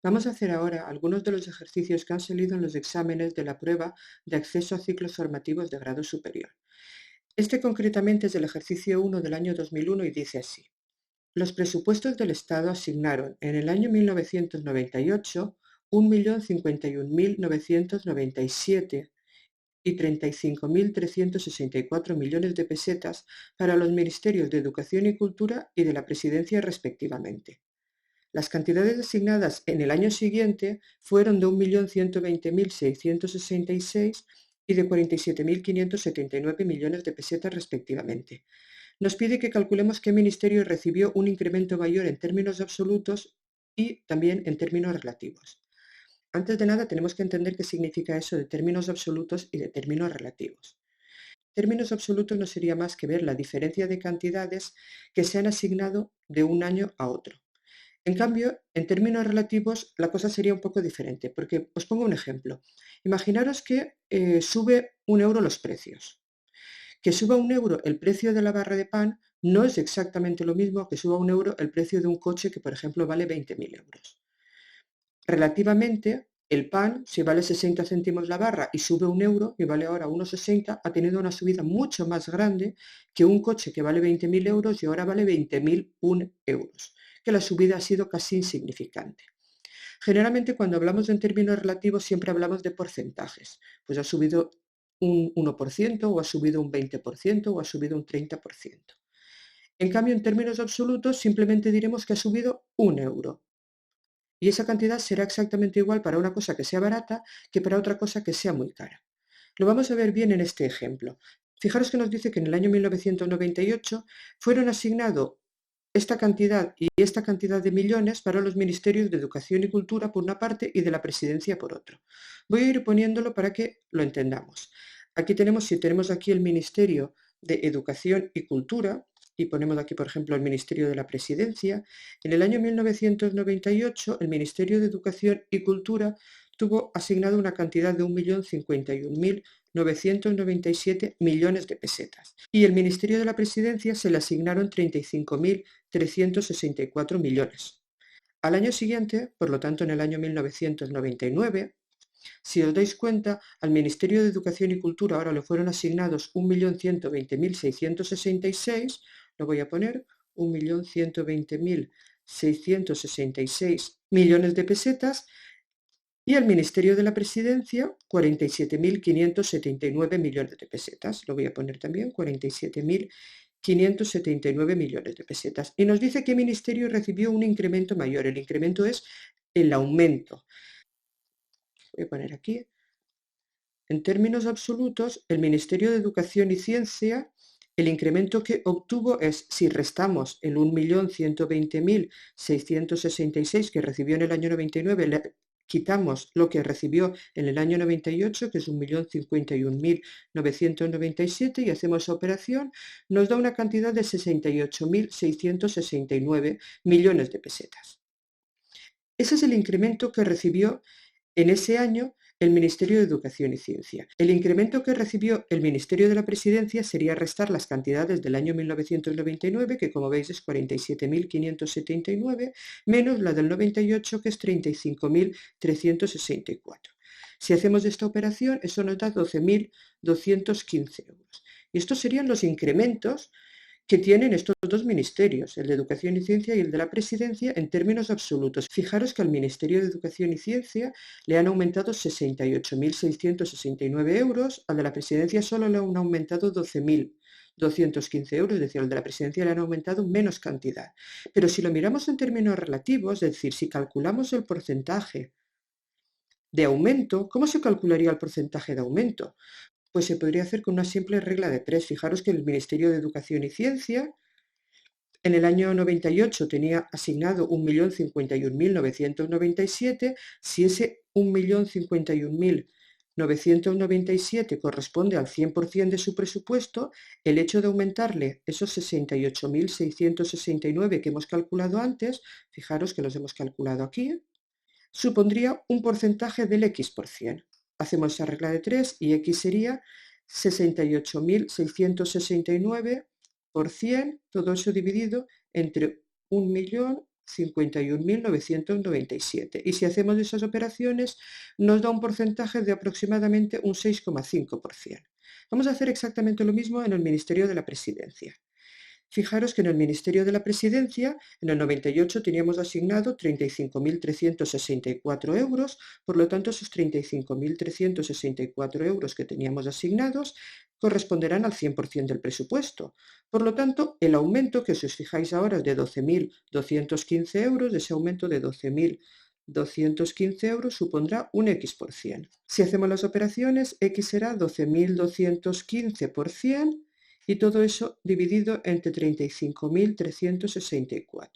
Vamos a hacer ahora algunos de los ejercicios que han salido en los exámenes de la prueba de acceso a ciclos formativos de grado superior. Este concretamente es el ejercicio 1 del año 2001 y dice así. Los presupuestos del Estado asignaron en el año 1998 1.051.997 y 35.364 millones de pesetas para los ministerios de Educación y Cultura y de la Presidencia respectivamente. Las cantidades asignadas en el año siguiente fueron de 1.120.666 y de 47.579 millones de pesetas respectivamente. Nos pide que calculemos qué ministerio recibió un incremento mayor en términos absolutos y también en términos relativos. Antes de nada tenemos que entender qué significa eso de términos absolutos y de términos relativos. Términos absolutos no sería más que ver la diferencia de cantidades que se han asignado de un año a otro. En cambio, en términos relativos, la cosa sería un poco diferente, porque os pongo un ejemplo. Imaginaros que sube 1 euro los precios. Que suba 1 euro el precio de la barra de pan no es exactamente lo mismo que suba 1 euro el precio de un coche que, por ejemplo, vale 20.000 euros. Relativamente, el pan, si vale 60 céntimos la barra y sube 1 euro y vale ahora 1,60, ha tenido una subida mucho más grande que un coche que vale 20.000 euros y ahora vale 20.001 euros, que la subida ha sido casi insignificante. Generalmente cuando hablamos en términos relativos siempre hablamos de porcentajes, pues ha subido un 1% o ha subido un 20% o ha subido un 30%. En cambio, en términos absolutos simplemente diremos que ha subido 1 euro. Y esa cantidad será exactamente igual para una cosa que sea barata que para otra cosa que sea muy cara. Lo vamos a ver bien en este ejemplo. Fijaros que nos dice que en el año 1998 fueron asignados esta cantidad y esta cantidad de millones para los ministerios de Educación y Cultura por una parte y de la Presidencia por otro. Voy a ir poniéndolo para que lo entendamos. Aquí tenemos, si tenemos aquí el Ministerio de Educación y Cultura, y ponemos aquí, por ejemplo, el Ministerio de la Presidencia, en el año 1998 el Ministerio de Educación y Cultura tuvo asignado una cantidad de 1.051.997 millones de pesetas. Y el Ministerio de la Presidencia se le asignaron 35.364 millones. Al año siguiente, por lo tanto en el año 1999, si os dais cuenta, al Ministerio de Educación y Cultura ahora le fueron asignados 1.120.666, lo voy a poner, 1.120.666 millones de pesetas, y al Ministerio de la Presidencia 47.579 millones de pesetas. Lo voy a poner también 47.579 millones de pesetas. Y nos dice qué ministerio recibió un incremento mayor. El incremento es el aumento. Voy a poner aquí. En términos absolutos, el Ministerio de Educación y Ciencia, el incremento que obtuvo es, si restamos el 1.120.666 que recibió en el año 99, quitamos lo que recibió en el año 98, que es 1.051.997, y hacemos esa operación, nos da una cantidad de 68.669 millones de pesetas. Ese es el incremento que recibió en ese año el Ministerio de Educación y Ciencia. El incremento que recibió el Ministerio de la Presidencia sería restar las cantidades del año 1999, que como veis es 47.579, menos la del 98, que es 35.364. Si hacemos esta operación, eso nos da 12.215 euros. Y estos serían los incrementos que tienen estos dos ministerios, el de Educación y Ciencia y el de la Presidencia, en términos absolutos. Fijaros que al Ministerio de Educación y Ciencia le han aumentado 68.669 euros, al de la Presidencia solo le han aumentado 12.215 euros, es decir, al de la Presidencia le han aumentado menos cantidad. Pero si lo miramos en términos relativos, es decir, si calculamos el porcentaje de aumento, ¿cómo se calcularía el porcentaje de aumento? Pues se podría hacer con una simple regla de 3. Fijaros que el Ministerio de Educación y Ciencia en el año 98 tenía asignado 1.051.997. Si ese 1.051.997 corresponde al 100% de su presupuesto, el hecho de aumentarle esos 68.669 que hemos calculado antes, fijaros que los hemos calculado aquí, supondría un porcentaje del X%. Hacemos esa regla de 3 y X sería 68.669 por 100, todo eso dividido entre 1.000.000 51.997. Y si hacemos esas operaciones, nos da un porcentaje de aproximadamente un 6,5%. Vamos a hacer exactamente lo mismo en el Ministerio de la Presidencia. Fijaros que en el Ministerio de la Presidencia, en el 98 teníamos asignado 35.364 euros, por lo tanto esos 35.364 euros que teníamos asignados corresponderán al 100% del presupuesto. Por lo tanto, el aumento, que si os fijáis ahora es de 12.215 euros, de ese aumento de 12.215 euros supondrá un X%. Si hacemos las operaciones, X será 12.215 por 100, y todo eso dividido entre 35.364.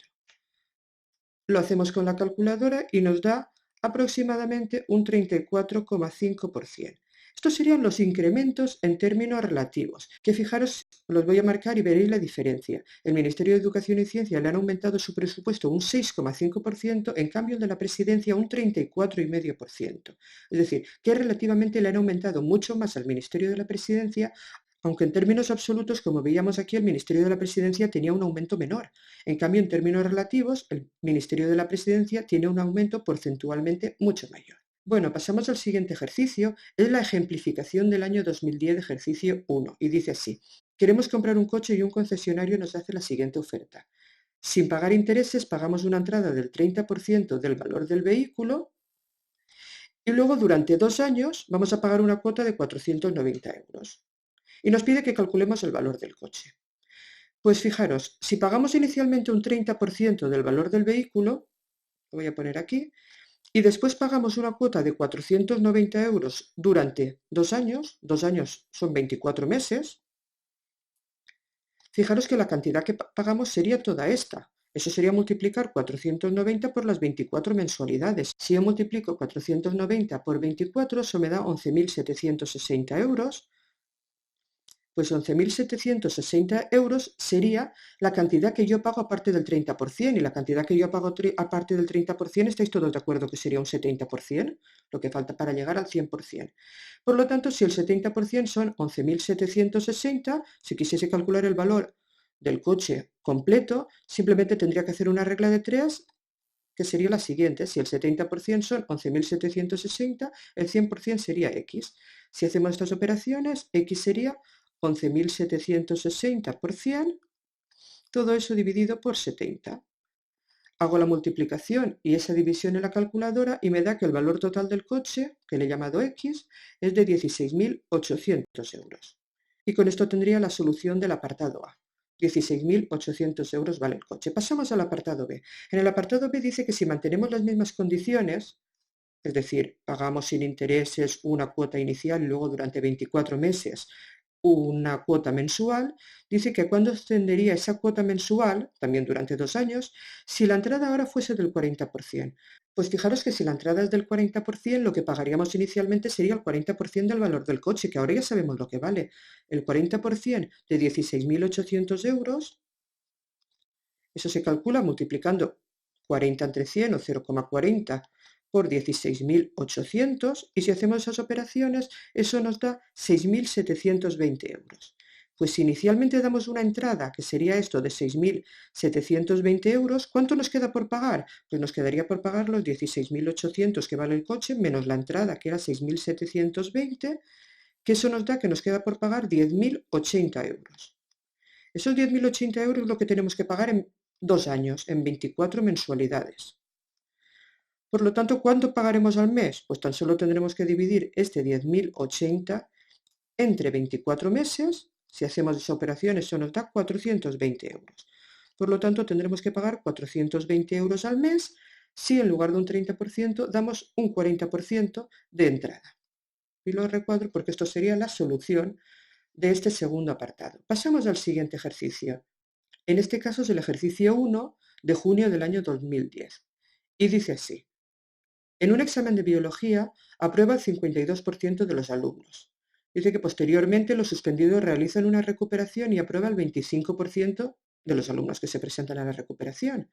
Lo hacemos con la calculadora y nos da aproximadamente un 34,5%. Estos serían los incrementos en términos relativos, que fijaros, los voy a marcar y veréis la diferencia. El Ministerio de Educación y Ciencia le han aumentado su presupuesto un 6,5%, en cambio el de la Presidencia un 34,5%. Es decir, que relativamente le han aumentado mucho más al Ministerio de la Presidencia, aunque en términos absolutos, como veíamos aquí, el Ministerio de la Presidencia tenía un aumento menor. En cambio, en términos relativos, el Ministerio de la Presidencia tiene un aumento porcentualmente mucho mayor. Bueno, pasamos al siguiente ejercicio. Es la ejemplificación del año 2010, ejercicio 1, y dice así. Queremos comprar un coche y un concesionario nos hace la siguiente oferta. Sin pagar intereses, pagamos una entrada del 30% del valor del vehículo y luego durante 2 años vamos a pagar una cuota de 490 euros. Y nos pide que calculemos el valor del coche. Pues fijaros, si pagamos inicialmente un 30% del valor del vehículo, lo voy a poner aquí, y después pagamos una cuota de 490 euros durante 2 años son 24 meses, fijaros que la cantidad que pagamos sería toda esta. Eso sería multiplicar 490 por las 24 mensualidades. Si yo multiplico 490 por 24, eso me da 11.760 euros. Pues 11.760 euros sería la cantidad que yo pago aparte del 30%, y la cantidad que yo pago aparte del 30%, ¿estáis todos de acuerdo que sería un 70%? Lo que falta para llegar al 100%. Por lo tanto, si el 70% son 11.760, si quisiese calcular el valor del coche completo, simplemente tendría que hacer una regla de 3, que sería la siguiente. Si el 70% son 11.760, el 100% sería X. Si hacemos estas operaciones, X sería 11.760 por 100, todo eso dividido por 70. Hago la multiplicación y esa división en la calculadora y me da que el valor total del coche, que le he llamado X, es de 16.800 euros. Y con esto tendría la solución del apartado A. 16.800 euros vale el coche. Pasamos al apartado B. En el apartado B dice que si mantenemos las mismas condiciones, es decir, pagamos sin intereses una cuota inicial y luego durante 24 meses una cuota mensual, dice que cuándo extendería esa cuota mensual, también durante 2 años, si la entrada ahora fuese del 40%. Pues fijaros que si la entrada es del 40%, lo que pagaríamos inicialmente sería el 40% del valor del coche, que ahora ya sabemos lo que vale. El 40% de 16.800 euros, eso se calcula multiplicando 40 entre 100 o 0,40 por 16.800, y si hacemos esas operaciones, eso nos da 6.720 euros. Pues si inicialmente damos una entrada, que sería esto de 6.720 euros, ¿cuánto nos queda por pagar? Pues nos quedaría por pagar los 16.800 que vale el coche, menos la entrada, que era 6.720, que eso nos da que nos queda por pagar 10.080 euros. Esos 10.080 euros es lo que tenemos que pagar en 2 años, en 24 mensualidades. Por lo tanto, ¿cuánto pagaremos al mes? Pues tan solo tendremos que dividir este 10.080 entre 24 meses. Si hacemos esa operación, eso nos da 420 euros. Por lo tanto, tendremos que pagar 420 euros al mes si en lugar de un 30% damos un 40% de entrada. Y lo recuadro porque esto sería la solución de este segundo apartado. Pasamos al siguiente ejercicio. En este caso es el ejercicio 1 de junio del año 2010. Y dice así. En un examen de biología aprueba el 52% de los alumnos. Dice que posteriormente los suspendidos realizan una recuperación y aprueba el 25% de los alumnos que se presentan a la recuperación.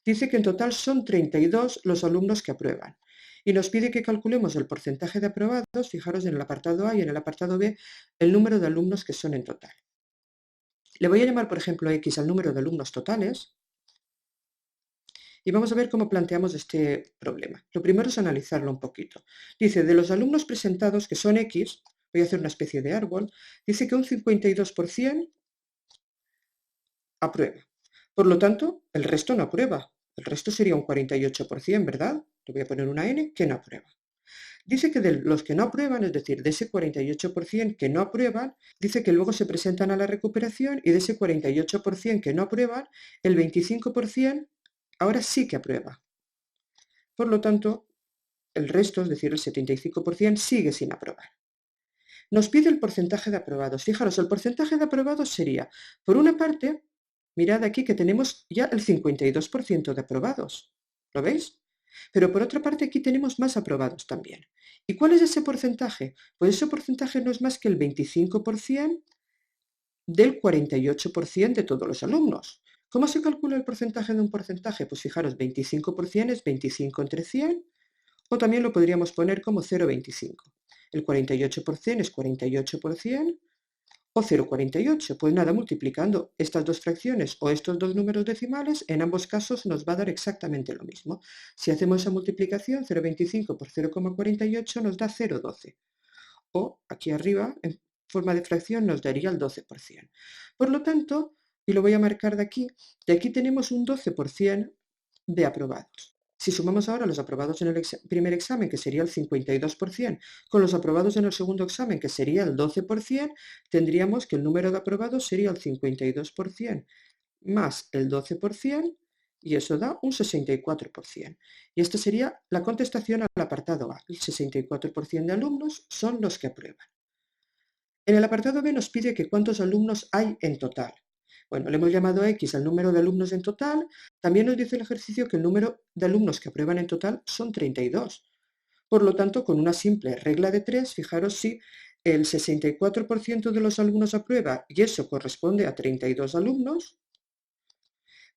Dice que en total son 32 los alumnos que aprueban. Y nos pide que calculemos el porcentaje de aprobados, fijaros en el apartado A y en el apartado B, el número de alumnos que son en total. Le voy a llamar, por ejemplo, X al número de alumnos totales, Y vamos a ver cómo planteamos este problema. Lo primero es analizarlo un poquito. Dice, de los alumnos presentados, que son X, voy a hacer una especie de árbol, dice que un 52% aprueba. Por lo tanto, el resto no aprueba. El resto sería un 48%, ¿verdad? Le voy a poner una N que no aprueba. Dice que de los que no aprueban, es decir, de ese 48% que no aprueban, dice que luego se presentan a la recuperación y de ese 48% que no aprueban, el 25% ahora sí que aprueba. Por lo tanto, el resto, es decir, el 75%, sigue sin aprobar. Nos pide el porcentaje de aprobados. Fijaros, el porcentaje de aprobados sería, por una parte, mirad aquí que tenemos ya el 52% de aprobados. ¿Lo veis? Pero por otra parte aquí tenemos más aprobados también. ¿Y cuál es ese porcentaje? Pues ese porcentaje no es más que el 25% del 48% de todos los alumnos. ¿Cómo se calcula el porcentaje de un porcentaje? Pues fijaros, 25% es 25 entre 100, o también lo podríamos poner como 0,25. El 48% es 48%, o 0,48. Pues nada, multiplicando estas dos fracciones o estos dos números decimales, en ambos casos nos va a dar exactamente lo mismo. Si hacemos esa multiplicación, 0,25 por 0,48 nos da 0,12. O aquí arriba, en forma de fracción, nos daría el 12%. Por lo tanto, y lo voy a marcar de aquí tenemos un 12% de aprobados. Si sumamos ahora los aprobados en el primer examen, que sería el 52%, con los aprobados en el segundo examen, que sería el 12%, tendríamos que el número de aprobados sería el 52% más el 12%, y eso da un 64%. Y esta sería la contestación al apartado A. El 64% de alumnos son los que aprueban. En el apartado B nos pide que cuántos alumnos hay en total. Bueno, le hemos llamado X al número de alumnos en total. También nos dice el ejercicio que el número de alumnos que aprueban en total son 32. Por lo tanto, con una simple regla de 3, fijaros si el 64% de los alumnos aprueba y eso corresponde a 32 alumnos,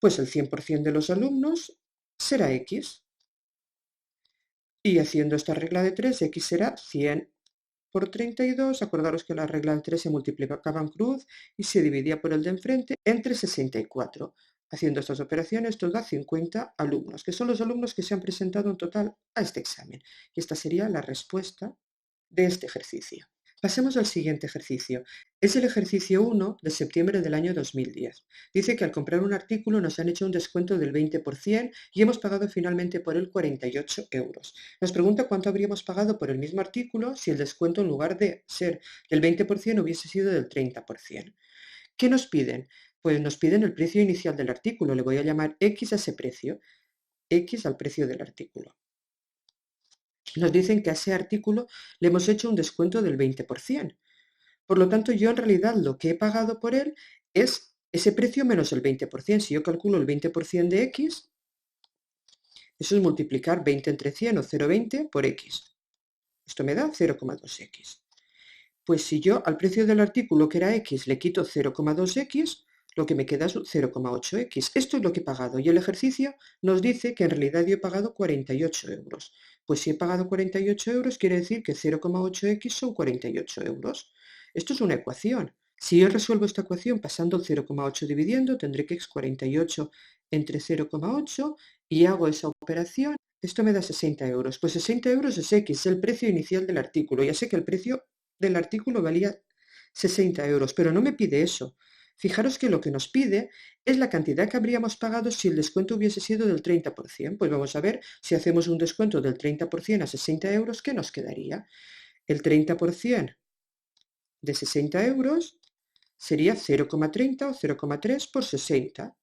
pues el 100% de los alumnos será X. Y haciendo esta regla de 3, X será 100 por 32. Acordaros que la regla de 3 se multiplicaba en cruz y se dividía por el de enfrente entre 64. Haciendo estas operaciones, esto da 50 alumnos, que son los alumnos que se han presentado en total a este examen. Y esta sería la respuesta de este ejercicio. Pasemos al siguiente ejercicio. Es el ejercicio 1 de septiembre del año 2010. Dice que al comprar un artículo nos han hecho un descuento del 20% y hemos pagado finalmente por él 48 euros. Nos pregunta cuánto habríamos pagado por el mismo artículo si el descuento en lugar de ser del 20% hubiese sido del 30%. ¿Qué nos piden? Pues nos piden el precio inicial del artículo. Le voy a llamar X a ese precio, X al precio del artículo. Nos dicen que a ese artículo le hemos hecho un descuento del 20%. Por lo tanto, yo en realidad lo que he pagado por él es ese precio menos el 20%. Si yo calculo el 20% de X, eso es multiplicar 20 entre 100 o 0,20 por X. Esto me da 0,2X. Pues si yo al precio del artículo que era X le quito 0,2X, lo que me queda es 0,8X. Esto es lo que he pagado y el ejercicio nos dice que en realidad yo he pagado 48 euros. Pues si he pagado 48 euros quiere decir que 0,8X son 48 euros. Esto es una ecuación. Si yo resuelvo esta ecuación pasando el 0,8 dividiendo, tendré que x 48 entre 0,8 y hago esa operación. Esto me da 60 euros. Pues 60 euros es X, es el precio inicial del artículo. Ya sé que el precio del artículo valía 60 euros, pero no me pide eso. Fijaros que lo que nos pide es la cantidad que habríamos pagado si el descuento hubiese sido del 30%. Pues vamos a ver, si hacemos un descuento del 30% a 60 euros, ¿qué nos quedaría? El 30% de 60 euros sería 0,30 o 0,3 por 60.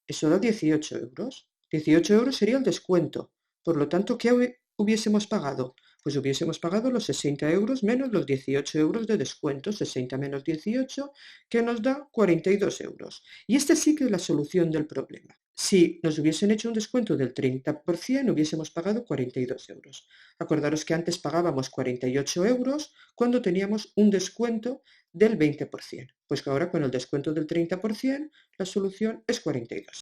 Eso da 18 euros. 18 euros sería el descuento. Por lo tanto, ¿qué hubiésemos pagado? Pues hubiésemos pagado los 60 euros menos los 18 euros de descuento. 60 menos 18, que nos da 42 euros. Y esta sí que es la solución del problema. Si nos hubiesen hecho un descuento del 30%, hubiésemos pagado 42 euros. Acordaros que antes pagábamos 48 euros cuando teníamos un descuento del 20%. Pues que ahora con el descuento del 30%, la solución es 42.